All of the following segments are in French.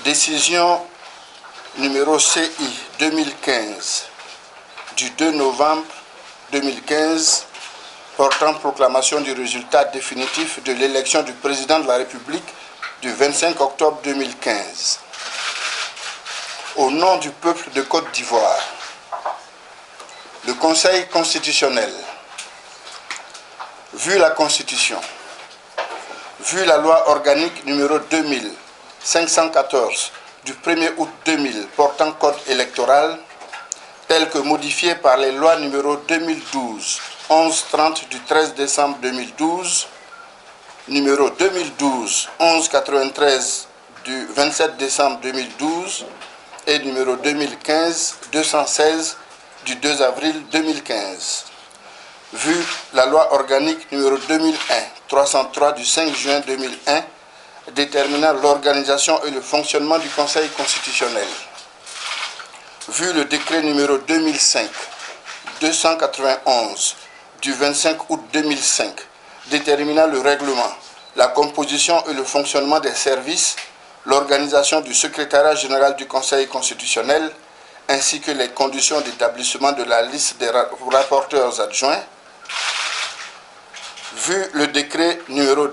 Décision numéro CI 2015 du 2 novembre 2015 portant proclamation du résultat définitif de l'élection du président de la République du 25 octobre 2015. Au nom du peuple de Côte d'Ivoire, le Conseil constitutionnel, vu la Constitution, vu la loi organique numéro 2514 du 1er août 2000 portant code électoral, tel que modifié par les lois numéro 2012-1130 du 13 décembre 2012, numéro 2012-1193 du 27 décembre 2012 et numéro 2015-216 du 2 avril 2015. Vu la loi organique numéro 2001-303 du 5 juin 2001 déterminant l'organisation et le fonctionnement du Conseil constitutionnel. Vu le décret numéro 2005-291 du 25 août 2005 déterminant le règlement, la composition et le fonctionnement des services, l'organisation du secrétariat général du Conseil constitutionnel, ainsi que les conditions d'établissement de la liste des rapporteurs adjoints. Vu le décret numéro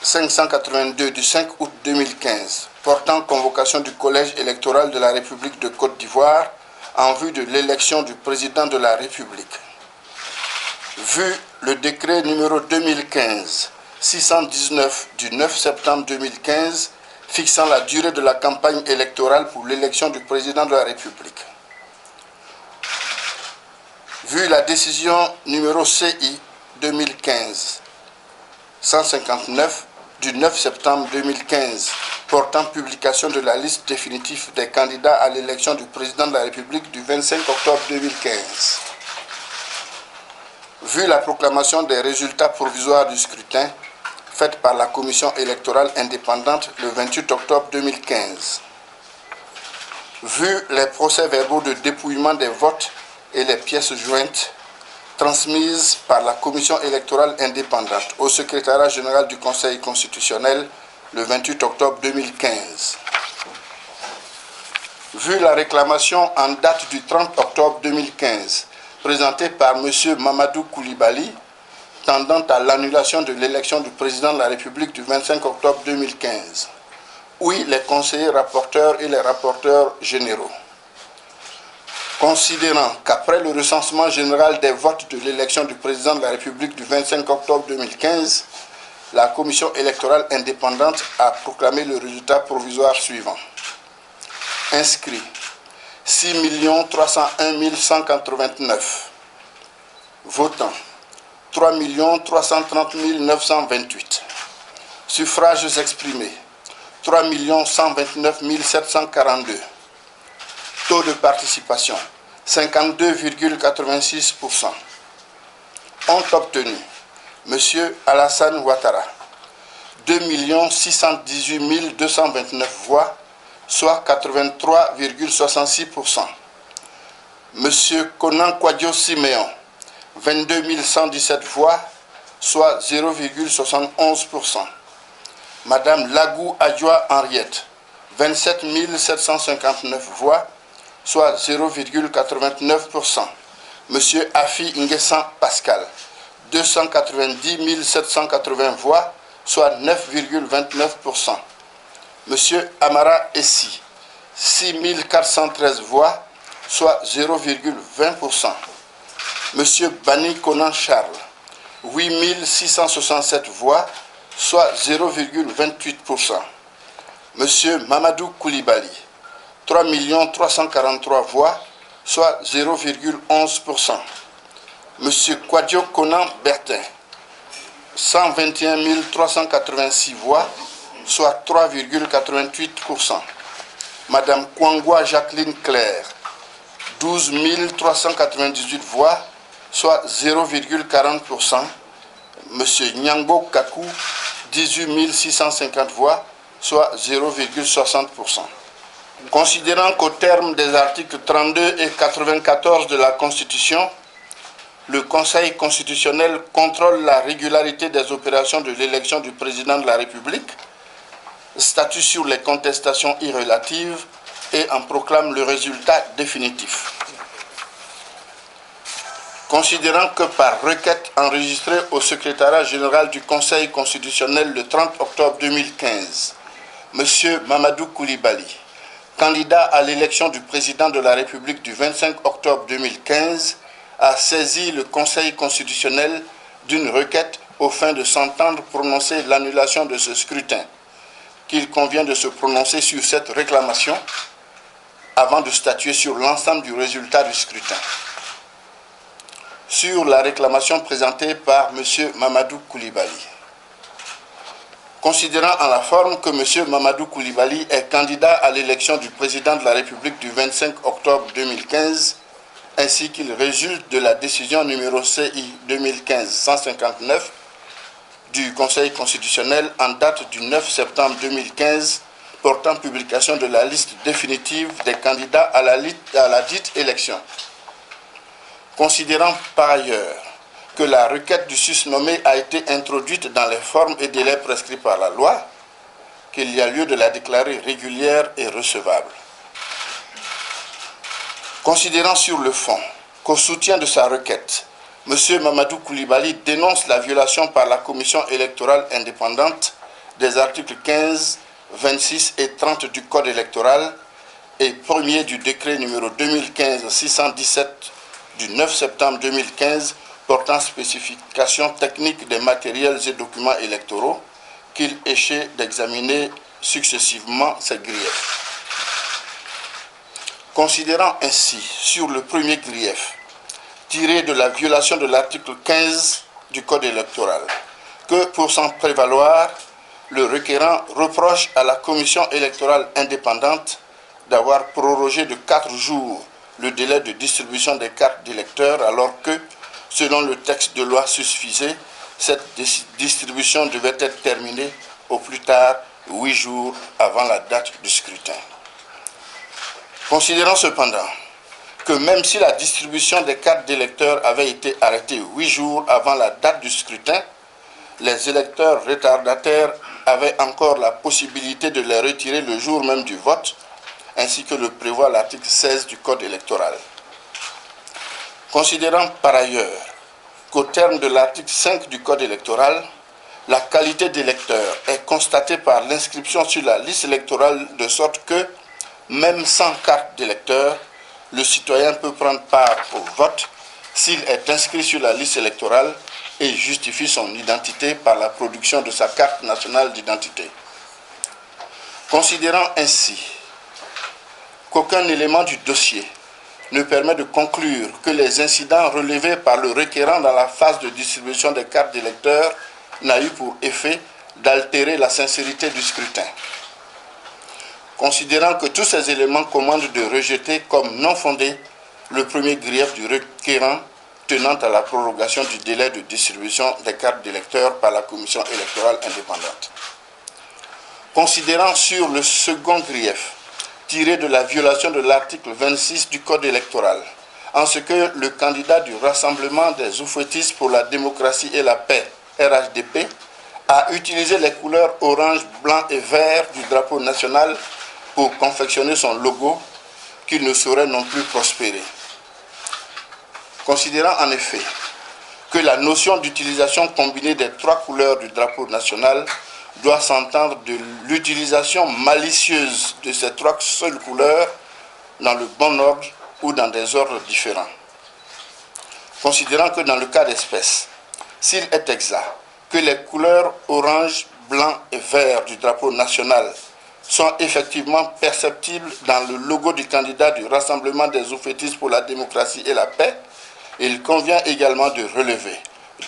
2015-582 du 5 août 2015 portant convocation du collège électoral de la République de Côte d'Ivoire en vue de l'élection du président de la République. Vu le décret numéro 2015-619 du 9 septembre 2015 fixant la durée de la campagne électorale pour l'élection du président de la République. Vu la décision numéro CI 2015-159 du 9 septembre 2015 portant publication de la liste définitive des candidats à l'élection du président de la République du 25 octobre 2015. Vu la proclamation des résultats provisoires du scrutin faite par la Commission électorale indépendante le 28 octobre 2015. Vu les procès-verbaux de dépouillement des votes et les pièces jointes transmises par la Commission électorale indépendante au secrétariat général du Conseil constitutionnel le 28 octobre 2015. Vu la réclamation en date du 30 octobre 2015 présentée par M. Mamadou Koulibaly tendant à l'annulation de l'élection du président de la République du 25 octobre 2015. Oui, les conseillers rapporteurs et les rapporteurs généraux. Considérant qu'après le recensement général des votes de l'élection du président de la République du 25 octobre 2015, la Commission électorale indépendante a proclamé le résultat provisoire suivant. Inscrits 6 301 189. Votants 3 330 928. Suffrages exprimés 3 129 742. Taux de participation 52,86%. Ont obtenu M. Alassane Ouattara 2 618 229 voix, soit 83,66%. M. Konan Kwadjo Siméon 22 117 voix, soit 0,71%. Madame Lagou Adjoa Henriette 27 759 voix, soit 0,89%. Monsieur Afi Nguessan Pascal, 290 780 voix, soit 9,29%. Monsieur Amara Essi, 6 413 voix, soit 0,20%. Monsieur Bani Konan Charles, 8 667 voix, soit 0,28%. Monsieur Mamadou Koulibaly, 3 343 voix, soit 0,11%. Monsieur Kwadjo Konan Bertin, 121 386 voix, soit 3,88%. Madame Kwangwa Jacqueline Claire, 12 398 voix, soit 0,40%. Monsieur Nyangbo Kakou, 18 650 voix, soit 0,60%. Considérant qu'au terme des articles 32 et 94 de la Constitution, le Conseil constitutionnel contrôle la régularité des opérations de l'élection du président de la République, statue sur les contestations irrelatives et en proclame le résultat définitif. Considérant que par requête enregistrée au secrétariat général du Conseil constitutionnel le 30 octobre 2015, M. Mamadou Koulibaly, candidat à l'élection du président de la République du 25 octobre 2015, a saisi le Conseil constitutionnel d'une requête aux fins de s'entendre prononcer l'annulation de ce scrutin, qu'il convient de se prononcer sur cette réclamation avant de statuer sur l'ensemble du résultat du scrutin. Sur la réclamation présentée par M. Mamadou Koulibaly. Considérant en la forme que M. Mamadou Koulibaly est candidat à l'élection du président de la République du 25 octobre 2015, ainsi qu'il résulte de la décision numéro CI 2015-159 du Conseil constitutionnel en date du 9 septembre 2015 portant publication de la liste définitive des candidats à la dite élection. Considérant par ailleurs que la requête du susnommé a été introduite dans les formes et délais prescrits par la loi, qu'il y a lieu de la déclarer régulière et recevable. Considérant sur le fond qu'au soutien de sa requête, M. Mamadou Koulibaly dénonce la violation par la Commission électorale indépendante des articles 15, 26 et 30 du Code électoral et premier du décret numéro 2015-617 du 9 septembre 2015 portant spécification technique des matériels et documents électoraux, qu'il échait d'examiner successivement ces griefs. Considérant ainsi sur le premier grief, tiré de la violation de l'article 15 du Code électoral, que pour s'en prévaloir, le requérant reproche à la Commission électorale indépendante d'avoir prorogé de 4 jours le délai de distribution des cartes d'électeurs alors que, selon le texte de loi susvisé, cette distribution devait être terminée au plus tard 8 jours avant la date du scrutin. Considérant cependant que même si la distribution des cartes d'électeurs avait été arrêtée 8 jours avant la date du scrutin, les électeurs retardataires avaient encore la possibilité de les retirer le jour même du vote, ainsi que le prévoit l'article 16 du Code électoral. Considérant par ailleurs qu'au terme de l'article 5 du Code électoral, la qualité d'électeur est constatée par l'inscription sur la liste électorale de sorte que, même sans carte d'électeur, le citoyen peut prendre part au vote s'il est inscrit sur la liste électorale et justifie son identité par la production de sa carte nationale d'identité. Considérant ainsi qu'aucun élément du dossier ne permet de conclure que les incidents relevés par le requérant dans la phase de distribution des cartes d'électeurs n'a eu pour effet d'altérer la sincérité du scrutin. Considérant que tous ces éléments commandent de rejeter comme non fondé le premier grief du requérant tenant à la prorogation du délai de distribution des cartes d'électeurs par la Commission électorale indépendante. Considérant sur le second grief, tiré de la violation de l'article 26 du Code électoral, en ce que le candidat du Rassemblement des oufouettistes pour la démocratie et la paix, RHDP, a utilisé les couleurs orange, blanc et vert du drapeau national pour confectionner son logo, qu'il ne saurait non plus prospérer. Considérant en effet que la notion d'utilisation combinée des 3 couleurs du drapeau national doit s'entendre de l'utilisation malicieuse de ces 3 seules couleurs dans le bon ordre ou dans des ordres différents. Considérant que dans le cas d'espèce, s'il est exact que les couleurs orange, blanc et vert du drapeau national sont effectivement perceptibles dans le logo du candidat du Rassemblement des oufouettistes pour la démocratie et la paix, il convient également de relever,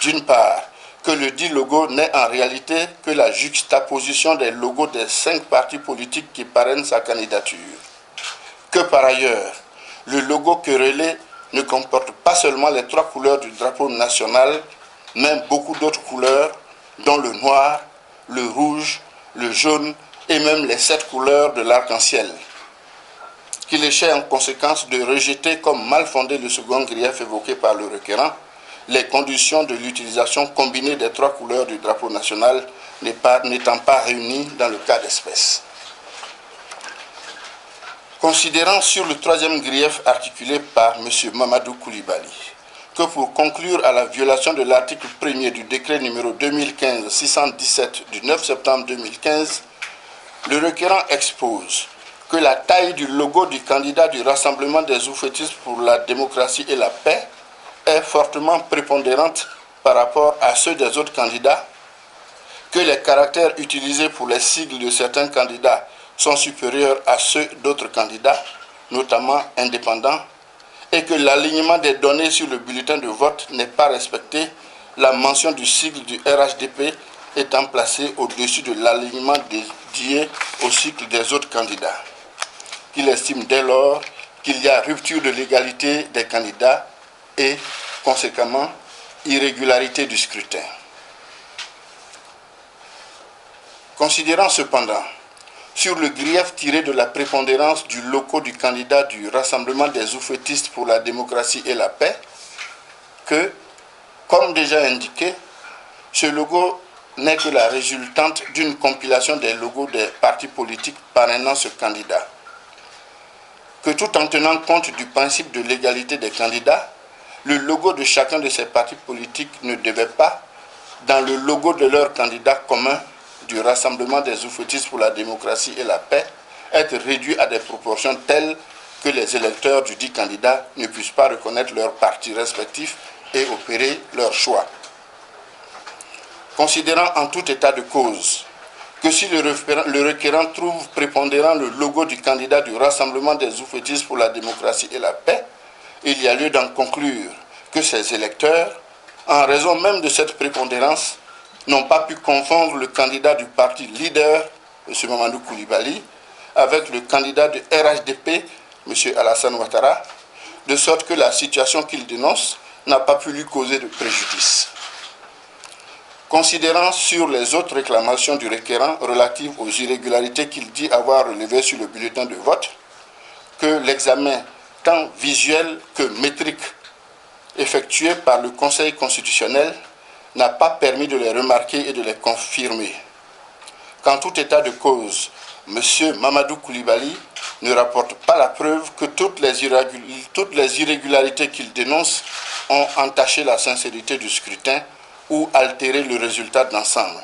d'une part, que le dit logo n'est en réalité que la juxtaposition des logos des 5 partis politiques qui parrainent sa candidature. Que par ailleurs, le logo querellé ne comporte pas seulement les 3 couleurs du drapeau national, mais beaucoup d'autres couleurs, dont le noir, le rouge, le jaune et même les 7 couleurs de l'arc-en-ciel. Qu'il échait en conséquence de rejeter comme mal fondé le second grief évoqué par le requérant, les conditions de l'utilisation combinée des 3 couleurs du drapeau national n'étant pas réunis dans le cas d'espèce. Considérant sur le troisième grief articulé par M. Mamadou Koulibaly que pour conclure à la violation de l'article 1er du décret numéro 2015-617 du 9 septembre 2015, le requérant expose que la taille du logo du candidat du Rassemblement des oufettistes pour la démocratie et la paix est fortement prépondérante par rapport à ceux des autres candidats, que les caractères utilisés pour les sigles de certains candidats sont supérieurs à ceux d'autres candidats, notamment indépendants, et que l'alignement des données sur le bulletin de vote n'est pas respecté, la mention du sigle du RHDP étant placée au-dessus de l'alignement dédié au cycle des autres candidats. Qu'il estime dès lors qu'il y a rupture de l'égalité des candidats et, conséquemment, irrégularité du scrutin. Considérant cependant, sur le grief tiré de la prépondérance du logo du candidat du Rassemblement des oufettistes pour la démocratie et la paix, que, comme déjà indiqué, ce logo n'est que la résultante d'une compilation des logos des partis politiques parrainant ce candidat. Que tout en tenant compte du principe de l'égalité des candidats, le logo de chacun de ces partis politiques ne devait pas, dans le logo de leur candidat commun du Rassemblement des oufettistes pour la démocratie et la paix, être réduit à des proportions telles que les électeurs du dit candidat ne puissent pas reconnaître leurs partis respectifs et opérer leur choix. Considérant en tout état de cause que si le requérant trouve prépondérant le logo du candidat du Rassemblement des oufettistes pour la démocratie et la paix, il y a lieu d'en conclure que ces électeurs, en raison même de cette prépondérance, n'ont pas pu confondre le candidat du parti leader, M. Mamadou Koulibaly, avec le candidat du RHDP, M. Alassane Ouattara, de sorte que la situation qu'il dénonce n'a pas pu lui causer de préjudice. Considérant sur les autres réclamations du requérant relatives aux irrégularités qu'il dit avoir relevées sur le bulletin de vote, que l'examen tant visuel que métrique effectué par le Conseil constitutionnel n'a pas permis de les remarquer et de les confirmer. Qu'en tout état de cause, M. Mamadou Koulibaly ne rapporte pas la preuve que toutes les irrégularités qu'il dénonce ont entaché la sincérité du scrutin ou altéré le résultat d'ensemble,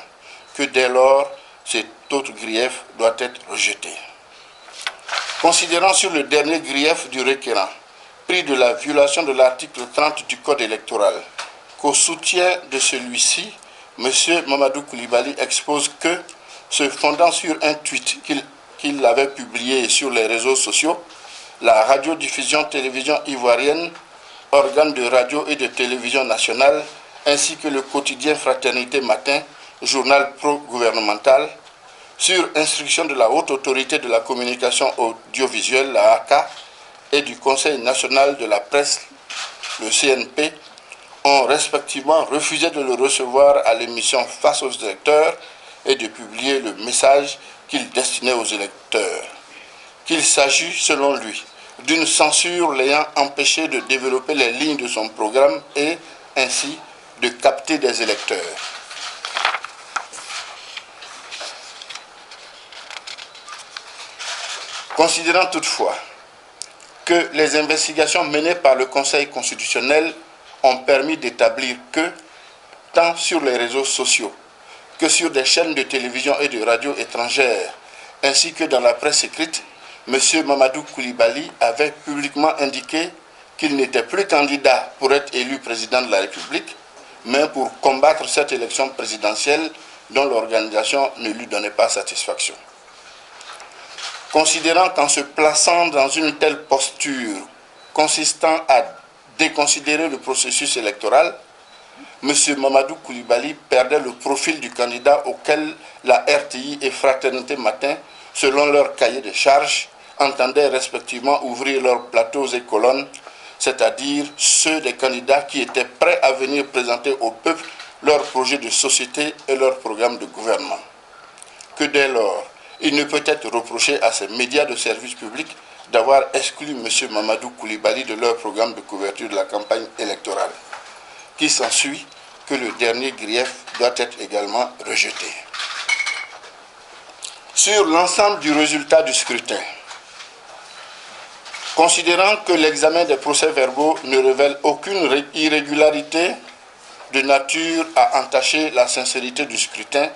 que dès lors, cet autre grief doit être rejeté. Considérant sur le dernier grief du requérant, pris de la violation de l'article 30 du Code électoral, qu'au soutien de celui-ci, M. Mamadou Koulibaly expose que, se fondant sur un tweet qu'il avait publié sur les réseaux sociaux, la radiodiffusion-télévision ivoirienne, organe de radio et de télévision nationale, ainsi que le quotidien Fraternité Matin, journal pro-gouvernemental, sur instruction de la Haute Autorité de la Communication Audiovisuelle, la HACA, et du Conseil national de la presse, le CNP, ont respectivement refusé de le recevoir à l'émission Face aux électeurs et de publier le message qu'il destinait aux électeurs. Qu'il s'agit, selon lui, d'une censure l'ayant empêché de développer les lignes de son programme et, ainsi, de capter des électeurs. Considérant toutefois que les investigations menées par le Conseil constitutionnel ont permis d'établir que, tant sur les réseaux sociaux que sur des chaînes de télévision et de radio étrangères, ainsi que dans la presse écrite, M. Mamadou Koulibaly avait publiquement indiqué qu'il n'était plus candidat pour être élu président de la République, mais pour combattre cette élection présidentielle dont l'organisation ne lui donnait pas satisfaction. Considérant qu'en se plaçant dans une telle posture consistant à déconsidérer le processus électoral, M. Mamadou Koulibaly perdait le profil du candidat auquel la RTI et Fraternité Matin, selon leur cahier de charges, entendaient respectivement ouvrir leurs plateaux et colonnes, c'est-à-dire ceux des candidats qui étaient prêts à venir présenter au peuple leur projet de société et leur programme de gouvernement. Que dès lors, il ne peut être reproché à ces médias de service public d'avoir exclu M. Mamadou Koulibaly de leur programme de couverture de la campagne électorale, qui s'ensuit que le dernier grief doit être également rejeté. Sur l'ensemble du résultat du scrutin, considérant que l'examen des procès-verbaux ne révèle aucune irrégularité de nature à entacher la sincérité du scrutin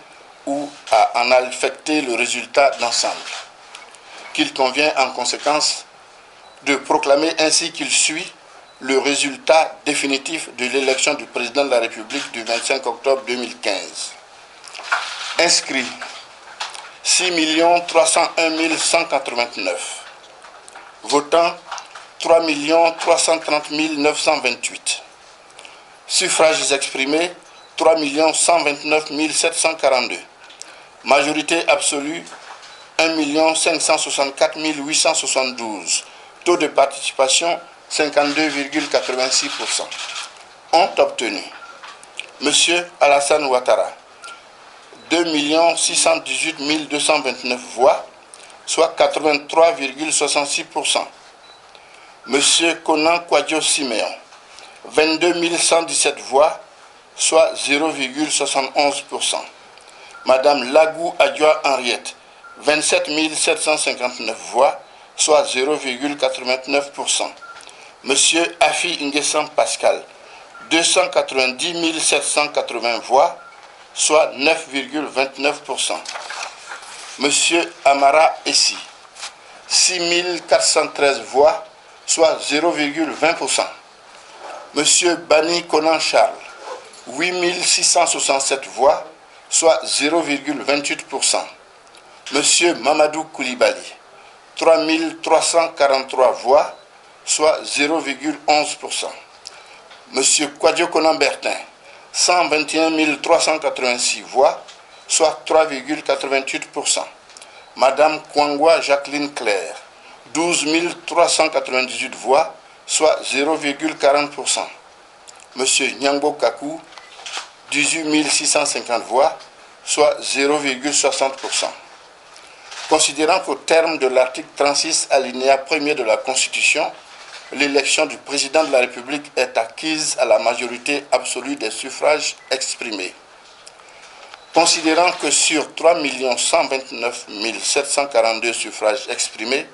ou à en affecter le résultat d'ensemble, qu'il convient en conséquence de proclamer ainsi qu'il suit le résultat définitif de l'élection du président de la République du 25 octobre 2015. Inscrits 6 301 189. Votants 3 330 928. Suffrages exprimés 3 129 742. Majorité absolue 1 564 872. Taux de participation 52,86%. Ont obtenu M. Alassane Ouattara 2 618 229 voix, soit 83,66%. M. Konan Kwadjo Siméon 22 117 voix, soit 0,71%. Madame Lagou Adjoa Henriette 27 759 voix, soit 0,89%. Monsieur Afi Nguessan Pascal, 290 780 voix, soit 9,29%. Monsieur Amara Essi, 6 413 voix, soit 0,20%. Monsieur Bani Konan Charles, 8 667 voix, soit 0,28%. Monsieur Mamadou Koulibaly, 3 343 voix, soit 0,11%. Monsieur Kwadjo Konan Bertin, 121 386 voix, soit 3,88%. Madame Kwangwa Jacqueline Claire, 12 398 voix, soit 0,40%. Monsieur Nyangbo Kakou, 18 650 voix, soit 0,60%. Considérant qu'au terme de l'article 36 alinéa 1er de la Constitution, l'élection du président de la République est acquise à la majorité absolue des suffrages exprimés. Considérant que sur 3 129 742 suffrages exprimés,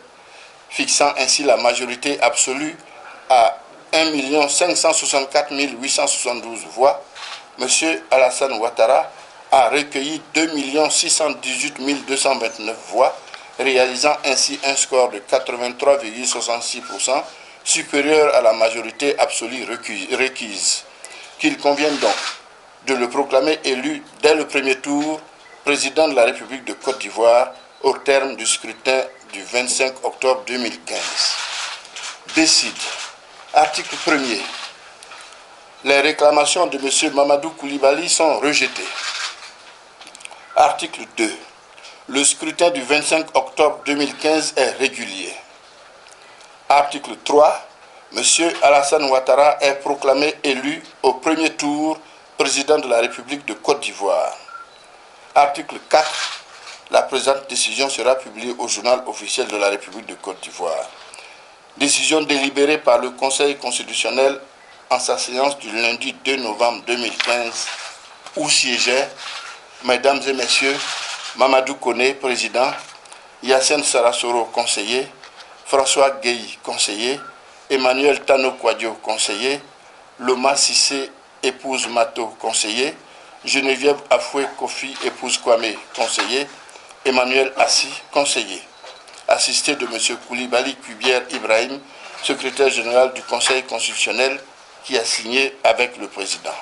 fixant ainsi la majorité absolue à 1 564 872 voix, M. Alassane Ouattara a recueilli 2 618 229 voix, réalisant ainsi un score de 83,66%, supérieur à la majorité absolue requise, qu'il convient donc de le proclamer élu dès le premier tour président de la République de Côte d'Ivoire au terme du scrutin du 25 octobre 2015. Décide. Article 1er. Les réclamations de M. Mamadou Koulibaly sont rejetées. Article 2. Le scrutin du 25 octobre 2015 est régulier. Article 3. M. Alassane Ouattara est proclamé élu au premier tour président de la République de Côte d'Ivoire. Article 4. La présente décision sera publiée au journal officiel de la République de Côte d'Ivoire. Décision délibérée par le Conseil constitutionnel en sa séance du lundi 2 novembre 2015, où siégeaient, Mesdames et Messieurs, Mamadou Koné, président, Yassine Sarasoro, conseiller, François Gueye, conseiller, Emmanuel Tano Kwadjo, conseiller, Loma Sissé, épouse Mato, conseiller, Geneviève Afoué Kofi, épouse Kwame, conseiller, Emmanuel Assi, conseiller, assisté de M. Koulibaly Kubière Ibrahim, secrétaire général du Conseil constitutionnel, qui a signé avec le président.